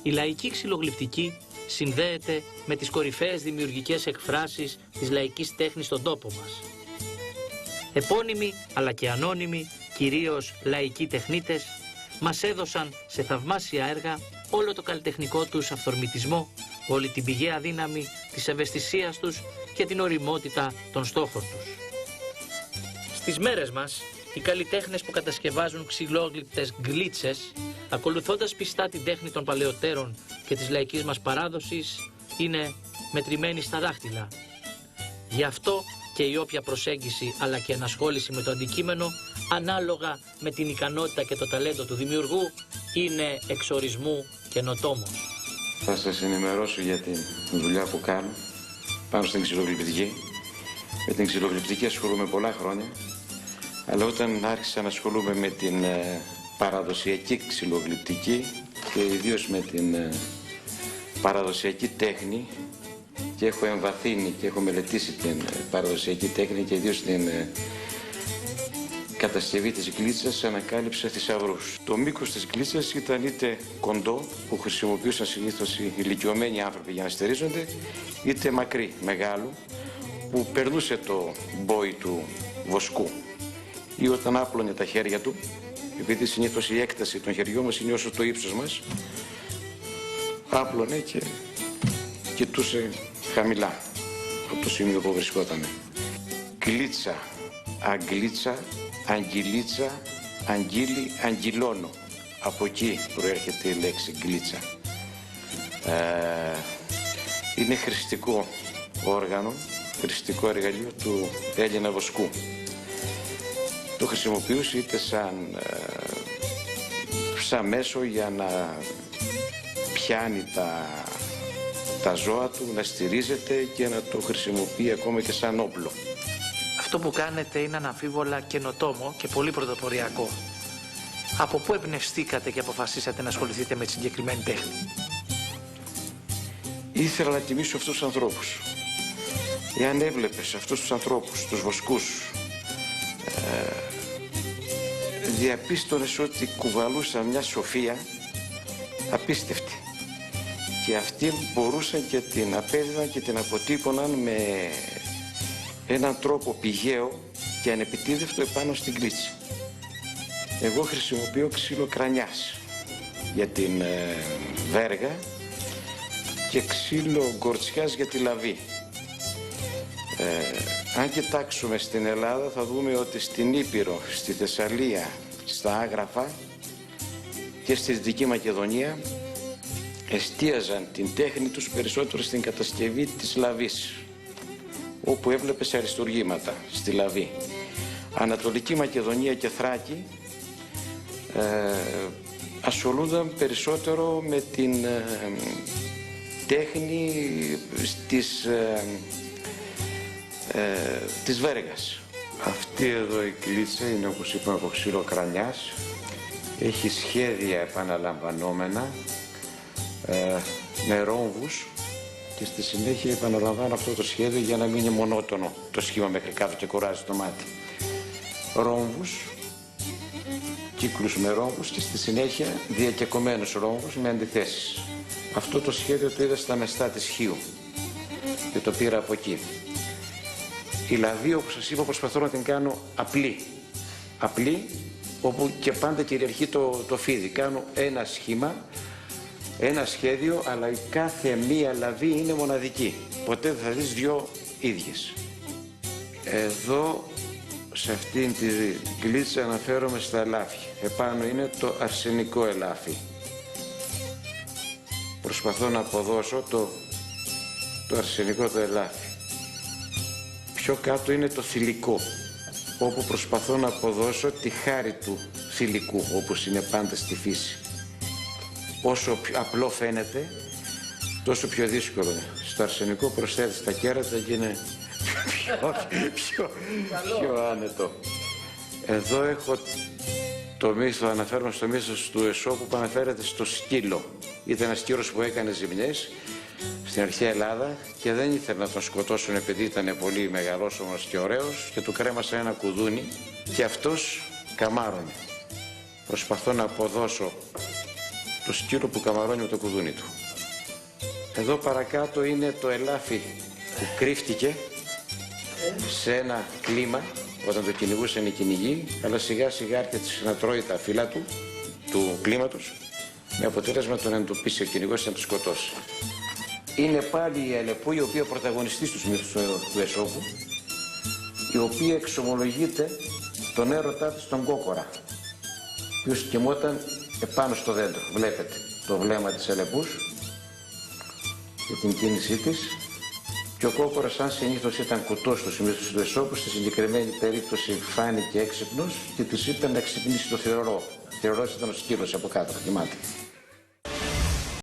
Η λαϊκή ξυλογλυπτική συνδέεται με τις κορυφαίες δημιουργικές εκφράσεις της λαϊκής τέχνης στον τόπο μας. Επώνυμοι αλλά και ανώνυμοι, κυρίως λαϊκοί τεχνίτες, μας έδωσαν σε θαυμάσια έργα όλο το καλλιτεχνικό τους αυθορμητισμό, όλη την πηγαία δύναμη της ευαισθησίας τους και την ωριμότητα των στόχων τους. Στις μέρες μας, οι καλλιτέχνες που κατασκευάζουν ξυλόγλυπτες γκλίτσες, ακολουθώντας πιστά την τέχνη των παλαιότερων και της λαϊκής μας παράδοσης, είναι μετρημένοι στα δάχτυλα. Γι' αυτό και η όποια προσέγγιση αλλά και ενασχόληση με το αντικείμενο, ανάλογα με την ικανότητα και το ταλέντο του δημιουργού, είναι εξορισμού καινοτόμος. Θα σας ενημερώσω για τη δουλειά που κάνω πάνω στην ξυλογλυπτική. Με την ξυλογλυπτική ασχολούμαι πολλά χρόνια, αλλά όταν άρχισα να ασχολούμαι με την παραδοσιακή ξυλογλυπτική και ιδίως με την παραδοσιακή τέχνη, και έχω εμβαθύνει και έχω μελετήσει την παραδοσιακή τέχνη και ιδίως την κατασκευή της γκλίτσας, ανακάλυψα θησαυρούς. Το μήκος της γκλίτσας ήταν είτε κοντό, που χρησιμοποιούσαν συνήθως οι ηλικιωμένοι άνθρωποι για να στερίζονται, είτε μακρύ, μεγάλο, που περνούσε το μπόι του βοσκού. Ή όταν άπλωνε τα χέρια του, επειδή συνήθως η έκταση των χεριών μας είναι όσο το ύψος μας, άπλωνε και κοιτούσε χαμηλά από το σημείο που βρισκόταν. Γκλίτσα, αγγλίτσα, αγγιλίτσα, αγγίλι, αγγιλώνω. Από εκεί προέρχεται η λέξη γκλίτσα. Είναι χρηστικό όργανο, χρηστικό εργαλείο του Έλληνα βοσκού. Το χρησιμοποιούσε είτε σαν μέσο για να πιάνει τα ζώα του, να στηρίζεται και να το χρησιμοποιεί ακόμα και σαν όπλο. Αυτό που κάνετε είναι αναμφίβολα καινοτόμο και πολύ πρωτοποριακό. Από πού εμπνευστήκατε και αποφασίσατε να ασχοληθείτε με τη συγκεκριμένη τέχνη? Ήθελα να τιμήσω αυτούς τους ανθρώπους. Εάν έβλεπες αυτούς τους ανθρώπους, τους βοσκούς, διαπίστωνες ότι κουβαλούσαν μια σοφία απίστευτη. Και αυτοί μπορούσαν και την απέδιδαν και την αποτύπωναν με έναν τρόπο πηγαίο και ανεπιτίδευτο επάνω στην γκλίτσα. Εγώ χρησιμοποιώ ξύλο κρανιάς για την βέργα και ξύλο γκορτσιάς για τη λαβή. Αν κοιτάξουμε στην Ελλάδα θα δούμε ότι στην Ήπειρο, στη Θεσσαλία, στα Άγραφα και στη Δυτική Μακεδονία εστίαζαν την τέχνη τους περισσότερο στην κατασκευή της λαβής, όπου έβλεπες αριστουργήματα στη λαβή. Ανατολική Μακεδονία και Θράκη ασχολούνταν περισσότερο με την τέχνη της βέργας. Αυτή εδώ η γκλίτσα είναι, όπως είπαμε, από ξύλο κρανιάς. Έχει σχέδια επαναλαμβανόμενα με ρόμβους και στη συνέχεια επαναλαμβάνω αυτό το σχέδιο για να μην είναι μονότονο το σχήμα μέχρι κάτω και κουράζει το μάτι. Ρόμβους, κύκλους με ρόμβους και στη συνέχεια διακεκομένους ρόμβους με αντιθέσεις. Αυτό το σχέδιο το είδα στα μεστά της Χίου και το πήρα από εκεί. Η λαβή, όπως σας είπα, προσπαθώ να την κάνω απλή. Απλή, όπου και πάντα κυριαρχεί το φίδι. Κάνω ένα σχήμα, ένα σχέδιο, αλλά η κάθε μία λαβή είναι μοναδική. Ποτέ δεν θα δεις δυο ίδιες. Εδώ, σε αυτήν τη γκλίτσα, αναφέρομαι στα ελάφια. Επάνω είναι το αρσενικό ελάφι. Προσπαθώ να αποδώσω το αρσενικό το ελάφι. Πιο κάτω είναι το θηλυκό, όπου προσπαθώ να αποδώσω τη χάρη του θηλυκού, όπως είναι πάντα στη φύση. Όσο απλό φαίνεται, τόσο πιο δύσκολο. Στο αρσενικό προσθέτεις τα κέρατα και είναι πιο άνετο. Εδώ έχω το μύθο, αναφέρομαι στο μύθος του Εσώπου που αναφέρεται στο σκύλο. Ήταν ένας σκύλος που έκανε ζημιές στην αρχαία Ελλάδα και δεν ήθελε να τον σκοτώσουν επειδή ήταν πολύ μεγαλόσωμος και ωραίος και του κρέμασαν ένα κουδούνι και αυτός καμάρωνε. Προσπαθώ να αποδώσω το σκύλο που καμαρώνει με το κουδούνι του. Εδώ παρακάτω είναι το ελάφι που κρύφτηκε σε ένα κλίμα όταν το κυνηγούσαν οι κυνηγοί, αλλά σιγά σιγά άρχισε να τρώει τα φύλλα του κλίματος, με αποτέλεσμα τον εντοπίσει ο κυνηγός και να τον σκοτώσει. Είναι πάλι η Αλεπού, η οποία πρωταγωνιστής στους μύθους του Αισόπου, η οποία εξομολογείται τον έρωτά της τον Κόκορα, ο οποίος κοιμόταν επάνω στο δέντρο. Βλέπετε το βλέμμα της Αλεπούς και την κίνησή της. Και ο Κόκορας, σαν συνήθως ήταν κουτός στους μύθους του Αισόπου, στη συγκεκριμένη περίπτωση φάνηκε έξυπνος και της είπε να ξυπνήσει το θηρορό. Θηρορός ήταν ο σκύλος από κάτω, κοιμάται.